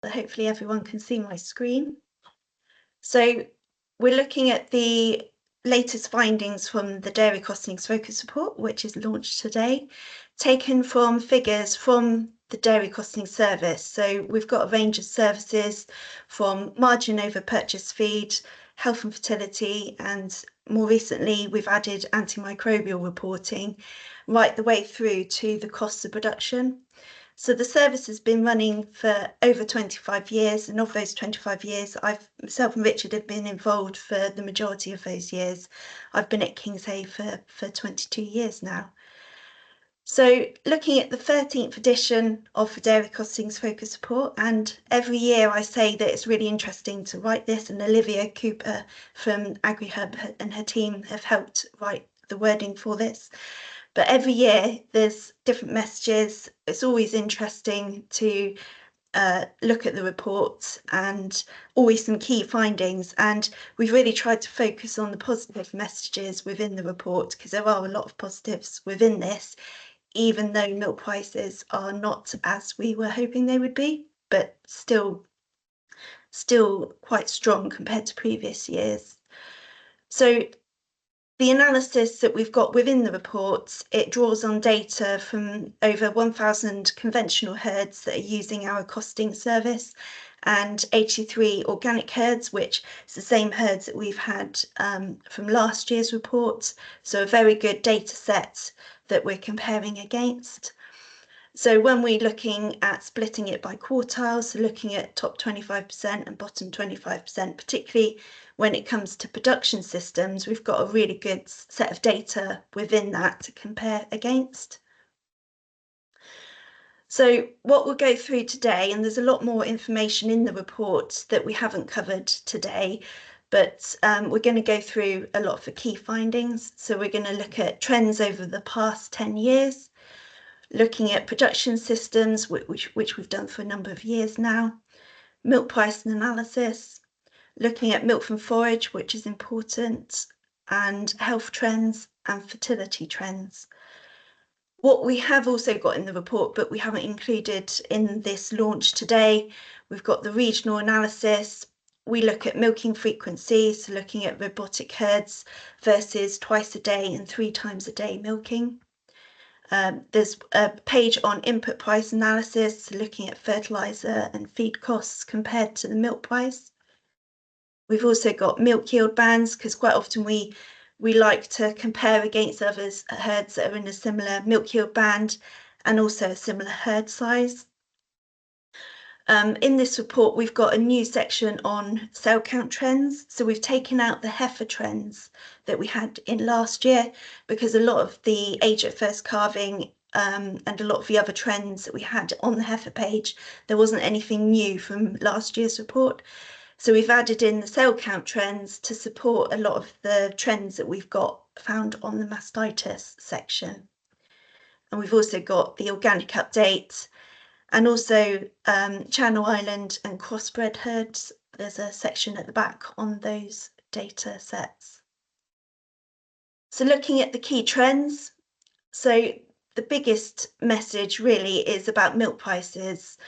Hopefully everyone can see my screen. So we're looking at the latest findings from the Dairy Costings Focus Report, which is launched today, taken from figures from the Dairy Costing Service. So we've got a range of services from margin over purchase feed, health and fertility, and more recently we've added antimicrobial reporting right the way through to the costs of production. So the service has been running for over 25 years, and of those 25 years, myself and Richard have been involved for the majority of those years. I've been at Kingshay for 22 years now. So looking at the 13th edition of the Dairy Costings Focus Report, and every year I say that it's really interesting to write this, and Olivia Cooper from AgriHub and her team have helped write the wording for this. But every year there's different messages. It's always interesting to look at the reports and always some key findings. And we've really tried to focus on the positive messages within the report because there are a lot of positives within this, even though milk prices are not as we were hoping they would be, but still quite strong compared to previous years. So the analysis that we've got within the reports, it draws on data from over 1,000 conventional herds that are using our costing service and 83 organic herds, which is the same herds that we've had from last year's report. So a very good data set that we're comparing against. So when we're looking at splitting it by quartiles, so looking at top 25% and bottom 25%, particularly when it comes to production systems, we've got a really good set of data within that to compare against. So what we'll go through today, and there's a lot more information in the report that we haven't covered today, but we're going to go through a lot of the key findings. So we're going to look at trends over the past 10 years, looking at production systems, which we've done for a number of years now, milk price analysis, looking at milk from forage, which is important, and health trends and fertility trends. What we have also got in the report, but we haven't included in this launch today, we've got the regional analysis. We look at milking frequency, so looking at robotic herds versus twice a day and 3 times a day milking. There's a page on input price analysis, looking at fertiliser and feed costs compared to the milk price. We've also got milk yield bands, because quite often we like to compare against others herds that are in a similar milk yield band and also a similar herd size. In this report, we've got a new section on cell count trends. So we've taken out the heifer trends that we had in last year, because a lot of the age at first calving and a lot of the other trends that we had on the heifer page, there wasn't anything new from last year's report. So we've added in the cell count trends to support a lot of the trends that we've got found on the mastitis section. And we've also got the organic update, and also Channel Island and crossbred herds. There's a section at the back on those data sets. So looking at the key trends, so the biggest message really is about milk prices.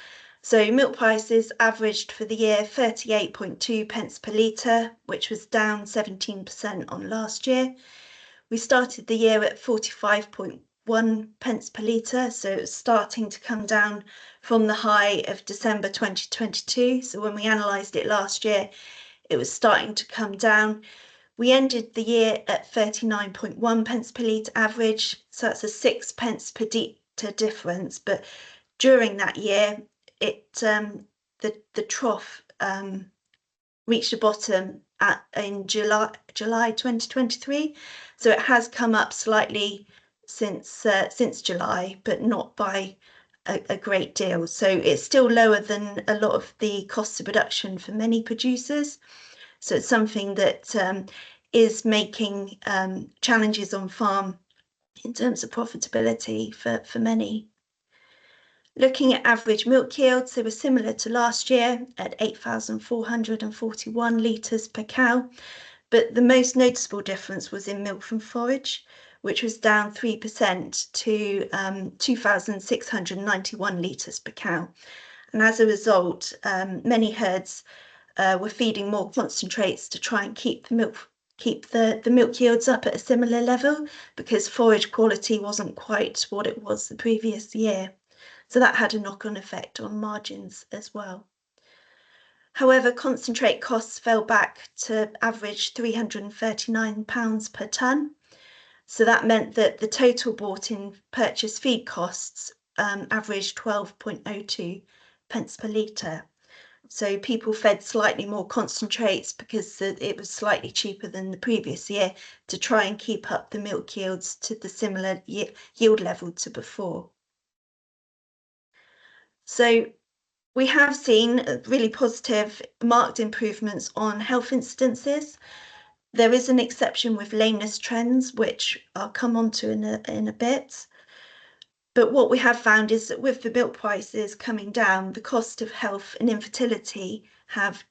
So milk prices averaged for the year 38.2 pence per litre, which was down 17% on last year. We started the year at 45.1 pence per litre, so it's starting to come down from the high of December 2022. So when we analysed it last year, it was starting to come down. We ended the year at 39.1 pence per litre average, so that's a 6 pence per litre difference. But during that year, the trough reached a bottom in July 2023, so it has come up slightly since July, but not by a great deal. So it's still lower than a lot of the costs of production for many producers. So it's something that is making challenges on farm in terms of profitability for many. Looking at average milk yields, they were similar to last year at 8,441 litres per cow, but the most noticeable difference was in milk from forage, which was down 3% to 2,691 litres per cow. And as a result, many herds were feeding more concentrates to try and keep the milk yields up at a similar level, because forage quality wasn't quite what it was the previous year. So that had a knock-on effect on margins as well. However, concentrate costs fell back to average £339 per tonne. So that meant that the total bought in purchase feed costs averaged 12.02 pence per litre. So people fed slightly more concentrates because it was slightly cheaper than the previous year to try and keep up the milk yields to the similar yield level to before. So we have seen really positive marked improvements on health incidences. There is an exception with lameness trends, which I'll come on to in a bit. But what we have found is that with the milk prices coming down, the cost of health and infertility have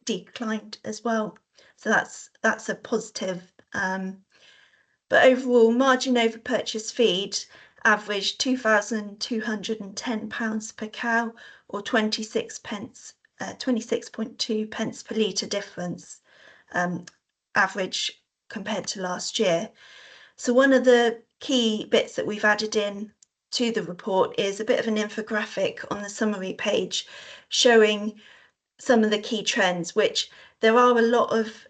declined as well. So that's a positive. But overall, margin over purchase feed averaged £2,210 per cow, or 26 pence, 26.2 pence per litre difference, average compared to last year. So one of the key bits that we've added in to the report is a bit of an infographic on the summary page showing some of the key trends, which there are a lot of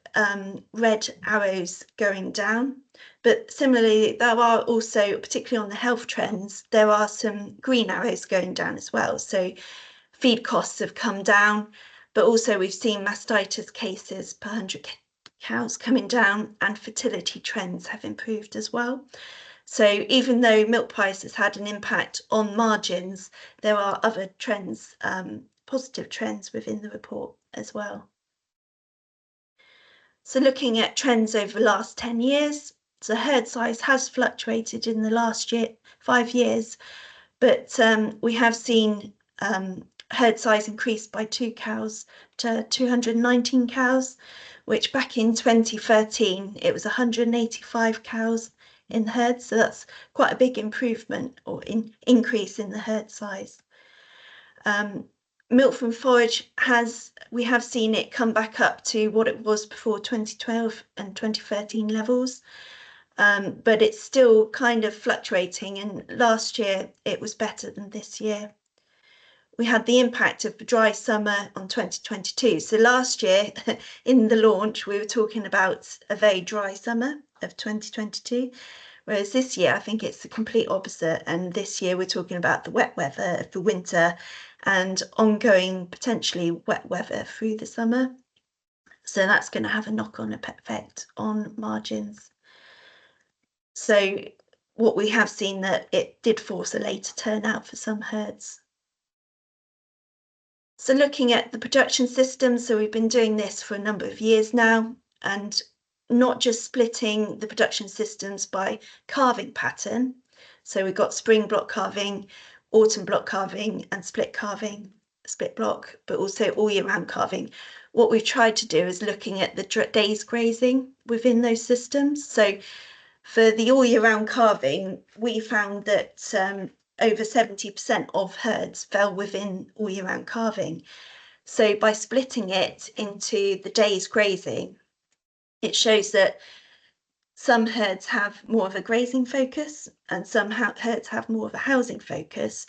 red arrows going down, but similarly there are also, particularly on the health trends, there are some green arrows going down as well. So feed costs have come down, but also we've seen mastitis cases per 100 cows coming down, and fertility trends have improved as well. So even though milk prices had an impact on margins, there are other trends, positive trends within the report as well. So looking at trends over the last 10 years, so herd size has fluctuated in the last 5 years, but we have seen herd size increased by 2 cows to 219 cows, which back in 2013, it was 185 cows in the herd. So that's quite a big improvement or increase in the herd size. Milk from forage we have seen it come back up to what it was before 2012 and 2013 levels. But it's still kind of fluctuating, and last year it was better than this year. We had the impact of the dry summer on 2022. So last year in the launch, we were talking about a very dry summer of 2022, whereas this year I think it's the complete opposite. And this year we're talking about the wet weather of the winter and ongoing potentially wet weather through the summer. So that's going to have a knock-on effect on margins. So what we have seen that it did force a later turnout for some herds. So looking at the production system, so we've been doing this for a number of years now, and not just splitting the production systems by calving pattern. So we've got spring block calving, autumn block calving, and split block, but also all year round calving. What we've tried to do is looking at the days grazing within those systems. So for the all year round calving, we found that over 70% of herds fell within all year round calving. So by splitting it into the days grazing, it shows that some herds have more of a grazing focus and some herds have more of a housing focus.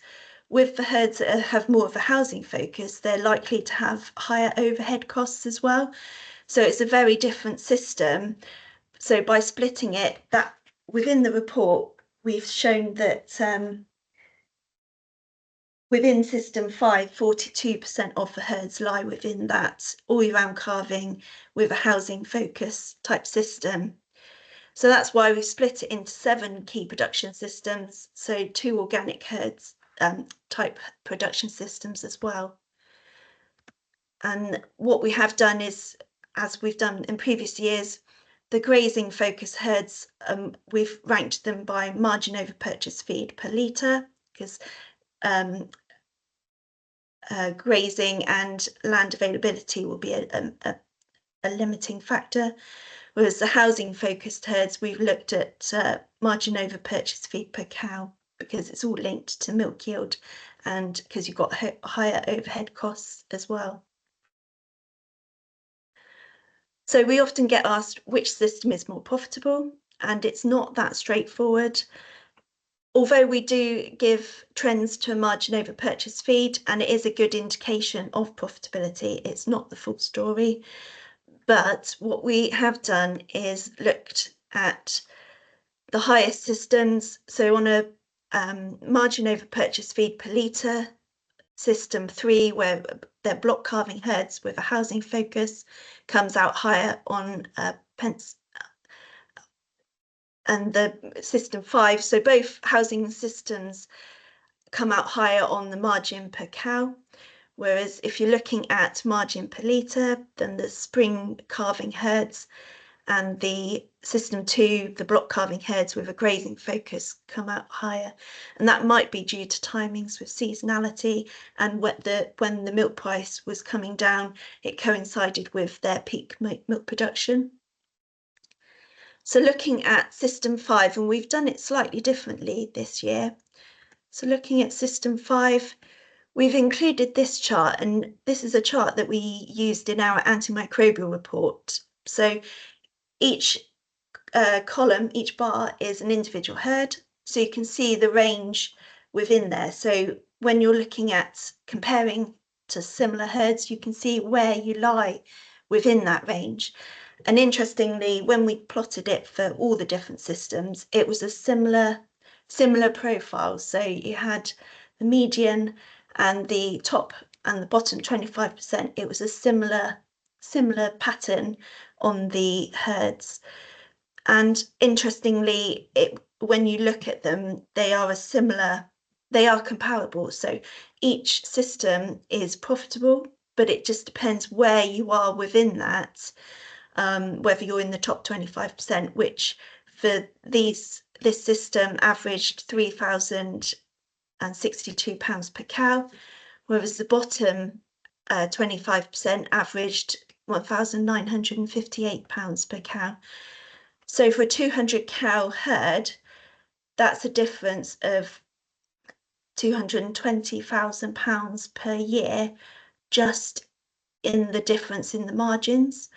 With the herds that have more of a housing focus, they're likely to have higher overhead costs as well. So it's a very different system. So by splitting it, that within the report, we've shown that within System 5, 42% of the herds lie within that all-year-round calving with a housing focus type system. So that's why we split it into 7 key production systems, so 2 organic herds type production systems as well. And what we have done is, as we've done in previous years, the grazing focus herds, we've ranked them by margin over purchase feed per litre, because grazing and land availability will be a limiting factor. Whereas the housing focused herds, we've looked at margin over purchase feed per cow because it's all linked to milk yield and because you've got higher overhead costs as well. So we often get asked which system is more profitable, and it's not that straightforward. Although we do give trends to a margin over purchase feed, and it is a good indication of profitability, it's not the full story. But what we have done is looked at the highest systems. So on a margin over purchase feed per litre, system 3, where they're block calving herds with a housing focus, comes out higher on pence, and the system 5, so both housing systems come out higher on the margin per cow. Whereas if you're looking at margin per litre, then the spring calving herds and the system 2, the block calving herds with a grazing focus, come out higher. And that might be due to timings with seasonality, and when the milk price was coming down, it coincided with their peak milk production. So looking at system 5, and we've done it slightly differently this year. So looking at system 5, we've included this chart, and this is a chart that we used in our antimicrobial report. So each column, each bar is an individual herd, so you can see the range within there. So when you're looking at comparing to similar herds, you can see where you lie within that range. And interestingly, when we plotted it for all the different systems, it was a similar profile. So you had the median and the top and the bottom 25%. It was a similar pattern on the herds. And interestingly, when you look at them, they are comparable. So each system is profitable, but it just depends where you are within that, whether you're in the top 25%, which for this system averaged £3,062 per cow, whereas the bottom 25% averaged £1,958 per cow. So for a 200 cow herd, that's a difference of £220,000 per year, just in the difference in the margins.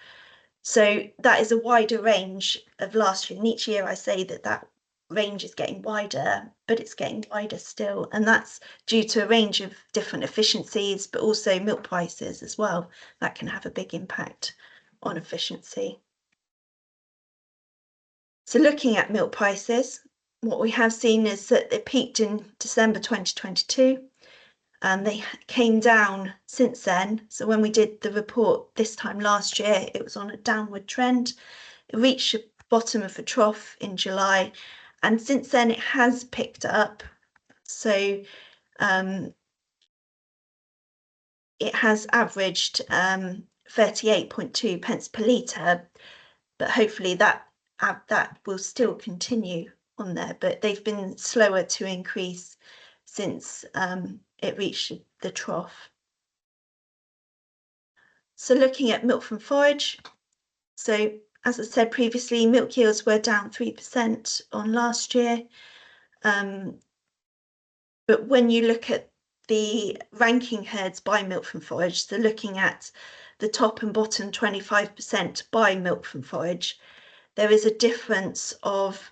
So that is a wider range of last year. And each year I say that range is getting wider, but it's getting wider still. And that's due to a range of different efficiencies, but also milk prices as well. That can have a big impact on efficiency. So looking at milk prices, what we have seen is that they peaked in December 2022, and they came down since then. So when we did the report this time last year, it was on a downward trend. It reached the bottom of the trough in July, and since then it has picked up. So it has averaged 38.2 pence per litre, but hopefully that will still continue on there, but they've been slower to increase since it reached the trough. So looking at milk from forage, so as I said previously, milk yields were down 3% on last year, but when you look at the ranking herds by milk from forage, so looking at the top and bottom 25% by milk from forage, there is a difference of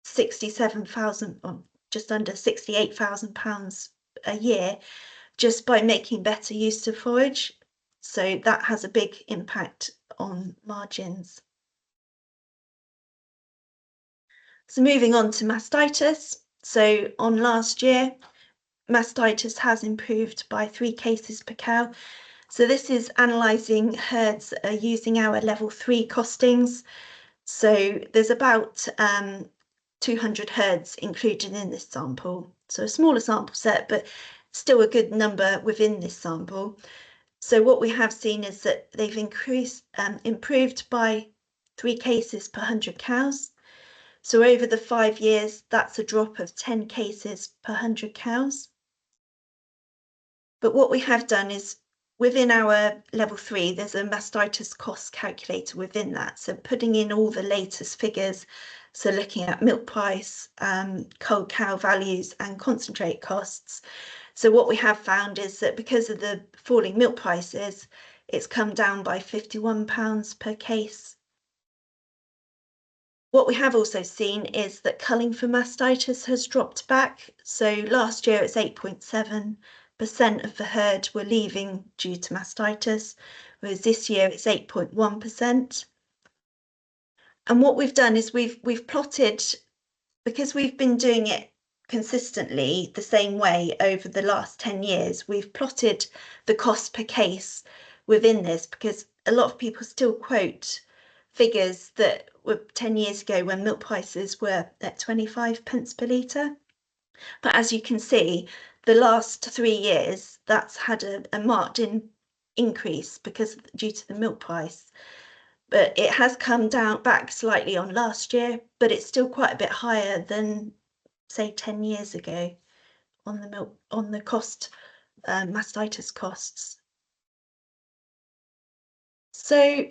67,000, or just under £68,000 a year, just by making better use of forage. So that has a big impact on margins. So moving on to mastitis. So on last year, mastitis has improved by 3 cases per cow. So this is analysing herds using our level 3 costings. So there's about 200 herds included in this sample. So a smaller sample set, but still a good number within this sample. So what we have seen is that they've improved by 3 cases per 100 cows. So over the 5 years, that's a drop of 10 cases per 100 cows. But what we have done is within our level 3, there's a mastitis cost calculator within that. So putting in all the latest figures, so looking at milk price, cold cow values and concentrate costs. So what we have found is that because of the falling milk prices, it's come down by £51 per case. What we have also seen is that culling for mastitis has dropped back. So last year it's 8.7% of the herd were leaving due to mastitis, whereas this year it's 8.1%. And what we've done is we've plotted, because we've been doing it consistently the same way over the last 10 years, we've plotted the cost per case within this, because a lot of people still quote figures that were 10 years ago when milk prices were at 25 pence per litre. But as you can see, the last 3 years, that's had a marked increase because due to the milk price. But it has come down back slightly on last year, but it's still quite a bit higher than, say, 10 years ago on the milk, on the cost, mastitis costs. So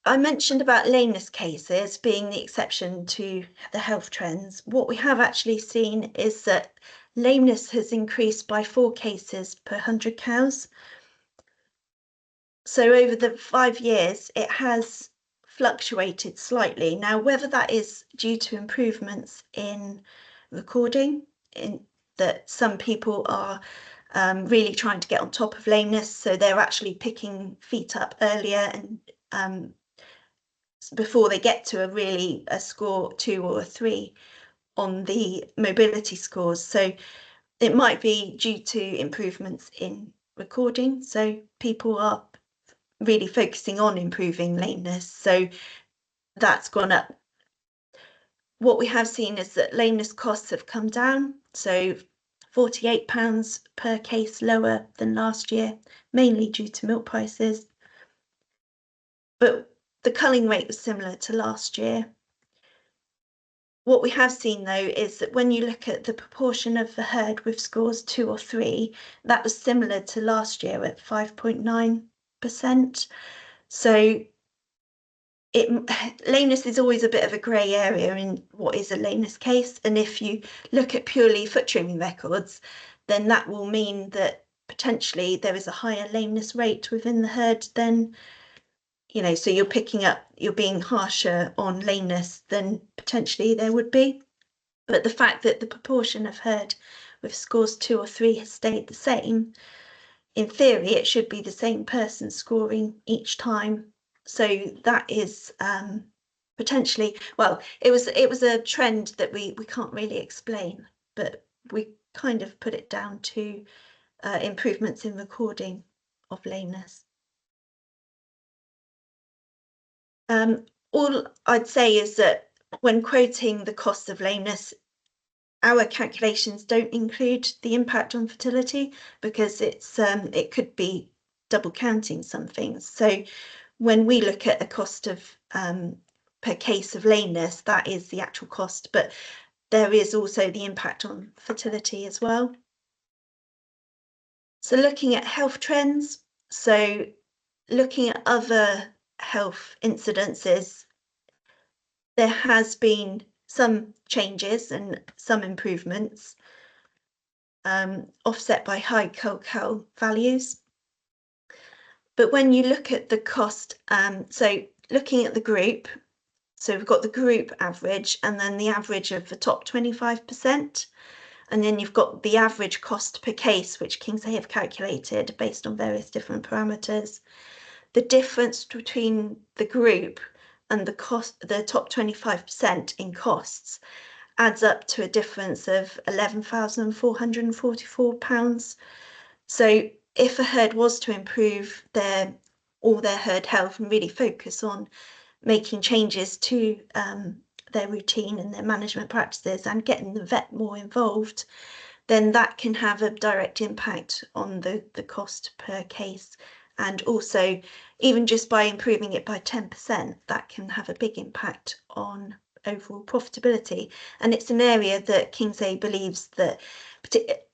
I mentioned about lameness cases being the exception to the health trends. What we have actually seen is that lameness has increased by 4 cases per 100 cows. So over the 5 years, it has fluctuated slightly. Now, whether that is due to improvements in recording, in that some people are really trying to get on top of lameness, so they're actually picking feet up earlier and before they get to a score 2 or a 3 on the mobility scores. So it might be due to improvements in recording. So people are really focusing on improving lameness. So that's gone up. What we have seen is that lameness costs have come down. So £48 per case lower than last year, mainly due to milk prices. But the culling rate was similar to last year. What we have seen though is that when you look at the proportion of the herd with scores 2 or 3, that was similar to last year at 5.9%. So lameness is always a bit of a grey area in what is a lameness case. And if you look at purely foot trimming records, then that will mean that potentially there is a higher lameness rate within the herd than, so you're being harsher on lameness than potentially there would be. But the fact that the proportion of herd with scores 2 or 3 has stayed the same, in theory, it should be the same person scoring each time. So that is potentially, well, it was a trend that we can't really explain, but we kind of put it down to improvements in recording of lameness. All I'd say is that when quoting the cost of lameness, our calculations don't include the impact on fertility because it could be double counting some things. So when we look at the cost of per case of lameness, that is the actual cost, but there is also the impact on fertility as well. So looking at health trends, so looking at other health incidences, there has been some changes and some improvements, offset by high cold cow values. But when you look at the cost, so looking at the group, so we've got the group average and then the average of the top 25%. And then you've got the average cost per case, which Kingshay have calculated based on various different parameters. The difference between the group and the top 25% in costs adds up to a difference of £11,444. So if a herd was to improve all their herd health and really focus on making changes to their routine and their management practices and getting the vet more involved, then that can have a direct impact on the cost per case. And also, even just by improving it by 10%, that can have a big impact on overall profitability. And it's an area that Kingshay believes that,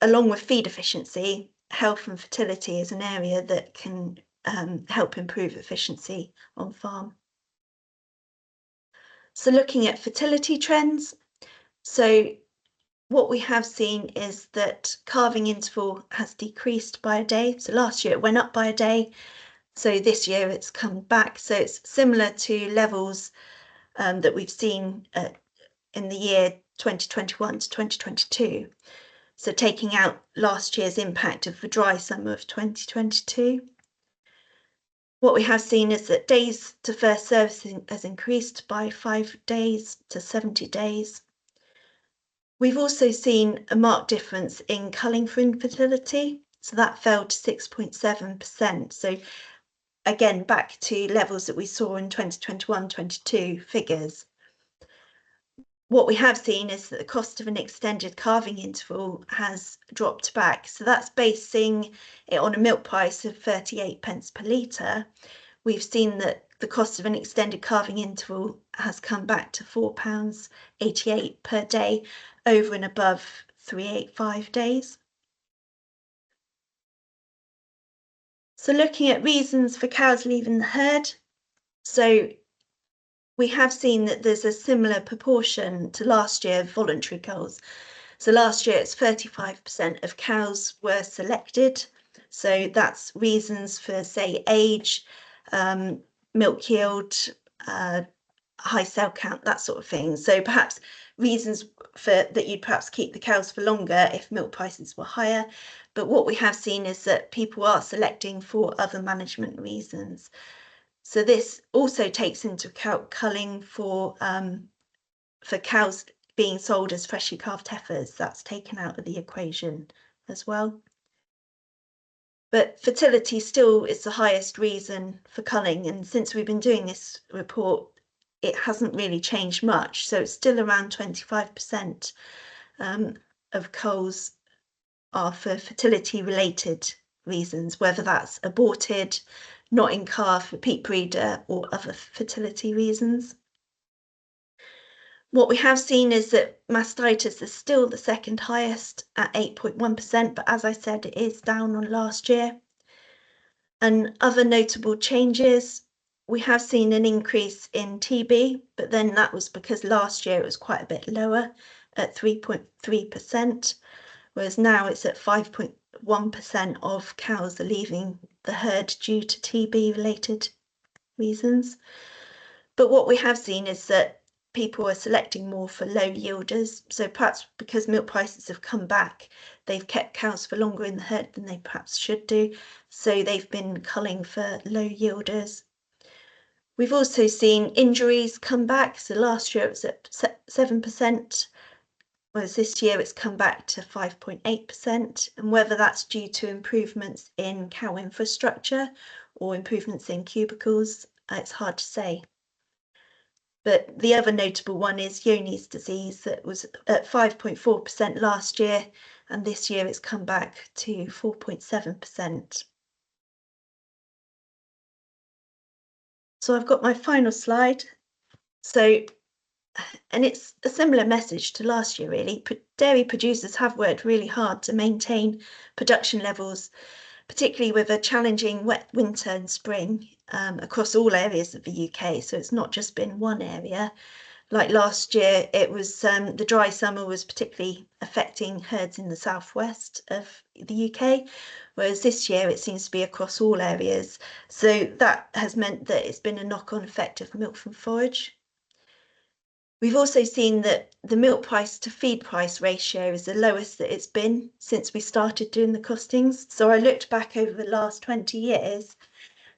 along with feed efficiency, health and fertility is an area that can help improve efficiency on farm. So looking at fertility trends, so what we have seen is that calving interval has decreased by a day. So last year it went up by a day. So this year it's come back. So it's similar to levels that we've seen in the year 2021 to 2022. So taking out last year's impact of the dry summer of 2022. What we have seen is that days to first servicing has increased by 5 days to 70 days. We've also seen a marked difference in culling for infertility, so that fell to 6.7%. So again, back to levels that we saw in 2021-22 figures. What we have seen is that the cost of an extended calving interval has dropped back. So that's basing it on a milk price of 38 pence per litre. We've seen that the cost of an extended calving interval has come back to £4.88 per day over and above 385 days. So looking at reasons for cows leaving the herd, so we have seen that there's a similar proportion to last year of voluntary culls. So last year it's 35% of cows were selected. So that's reasons for, say, age, milk yield, high cell count, that sort of thing. So perhaps reasons for that you'd perhaps keep the cows for longer if milk prices were higher. But what we have seen is that people are selecting for other management reasons. So this also takes into account culling for cows being sold as freshly calved heifers. That's taken out of the equation as well. But fertility still is the highest reason for culling, and since we've been doing this report, it hasn't really changed much. So it's still around 25% of culls are for fertility related reasons, whether that's aborted, not in calf, repeat breeder, or other fertility reasons. What we have seen is that mastitis is still the second highest at 8.1%, but as I said, it is down on last year. And other notable changes, we have seen an increase in TB, but then that was because last year it was quite a bit lower at 3.3%, whereas now it's at 5.1% of cows are leaving the herd due to TB related reasons. But what we have seen is that people are selecting more for low yielders. So perhaps because milk prices have come back, they've kept cows for longer in the herd than they perhaps should do. So they've been culling for low yielders. We've also seen injuries come back. So last year it was at 7%, whereas this year it's come back to 5.8%. And whether that's due to improvements in cow infrastructure or improvements in cubicles, it's hard to say. But the other notable one is Johne's disease that was at 5.4% last year, and this year it's come back to 4.7%. So I've got my final slide. So, and it's a similar message to last year, really. Dairy producers have worked really hard to maintain production levels, particularly with a challenging wet winter and spring across all areas of the UK. So it's not just been one area. Like last year, it was the dry summer was particularly affecting herds in the southwest of the UK, whereas this year it seems to be across all areas. So that has meant that it's been a knock-on effect of milk from forage. We've also seen that the milk price to feed price ratio is the lowest that it's been since we started doing the costings. So I looked back over the last 20 years,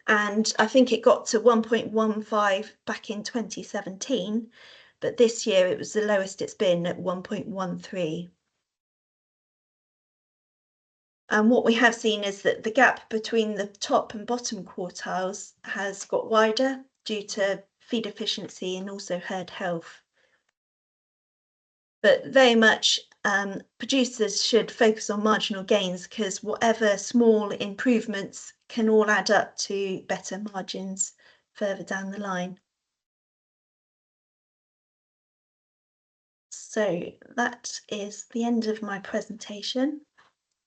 and I think it got to 1.15 back in 2017. But this year it was the lowest it's been at 1.13. And what we have seen is that the gap between the top and bottom quartiles has got wider due to feed efficiency and also herd health. But very much producers should focus on marginal gains, because whatever small improvements can all add up to better margins further down the line. So that is the end of my presentation.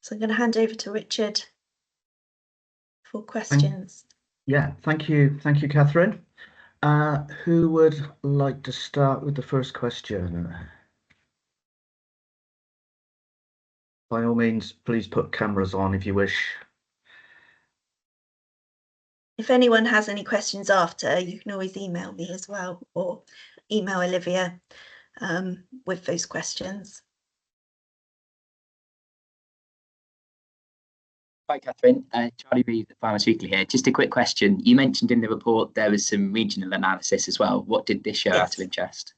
So I'm going to hand over to Richard for questions. Thank you, Catherine. Who would like to start with the first question? By all means, please put cameras on if you wish. If anyone has any questions after, you can always email me as well, or email Olivia with those questions. Hi, Catherine. Charlie Reeve at Farmers Weekly here. Just a quick question. You mentioned in the report there was some regional analysis as well. What did this show out of interest?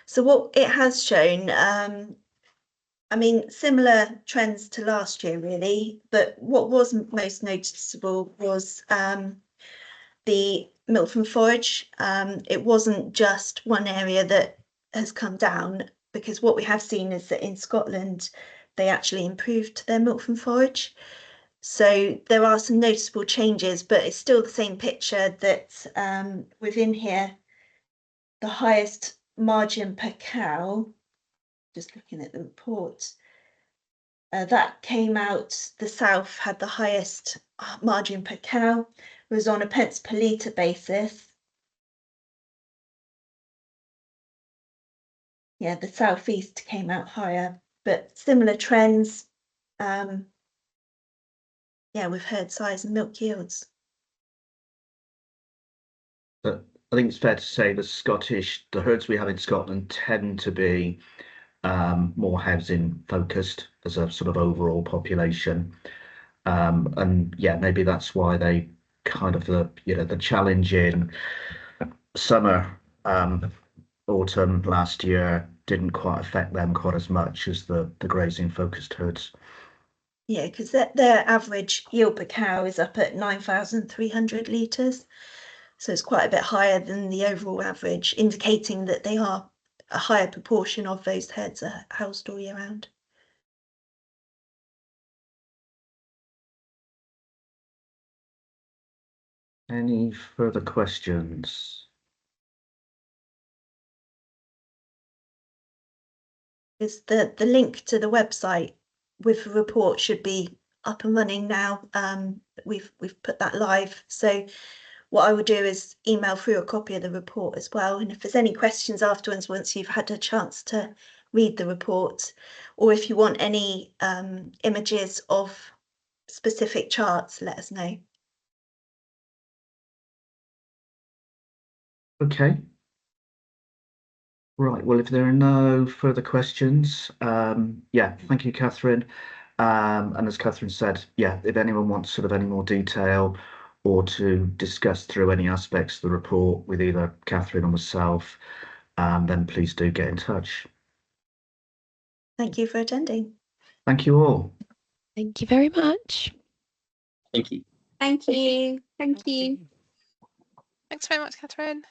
So what it has shown, I mean, similar trends to last year, really, but what was most noticeable was the milk from forage. It wasn't just one area that has come down, because what we have seen is that in Scotland, they actually improved their milk from forage. So there are some noticeable changes, but it's still the same picture that within here, the highest margin per cow, just looking at the report, that came out, the south had the highest margin per cow, was on a pence per litre basis. Yeah, the southeast came out higher, but similar trends. Yeah, with herd size and milk yields. But I think it's fair to say the herds we have in Scotland tend to be more housing focused as a sort of overall population. And yeah, maybe that's why they kind of the challenge in summer, autumn last year didn't quite affect them quite as much as the grazing focused herds. Yeah, because their average yield per cow is up at 9,300 litres. So it's quite a bit higher than the overall average, indicating that they are a higher proportion of those herds are housed all year round. Any further questions? Is the link to the website with the report should be up and running now. We've put that live. So what I would do is email through a copy of the report as well. And if there's any questions afterwards, once you've had a chance to read the report, or if you want any images of specific charts, let us know. Okay. Right, well, if there are no further questions, thank you, Catherine. And as Catherine said, if anyone wants sort of any more detail or to discuss through any aspects of the report with either Catherine or myself, then please do get in touch. Thank you for attending. Thank you all. Thank you very much. Thank you. Thank you. Thank you. Thanks very much, Catherine.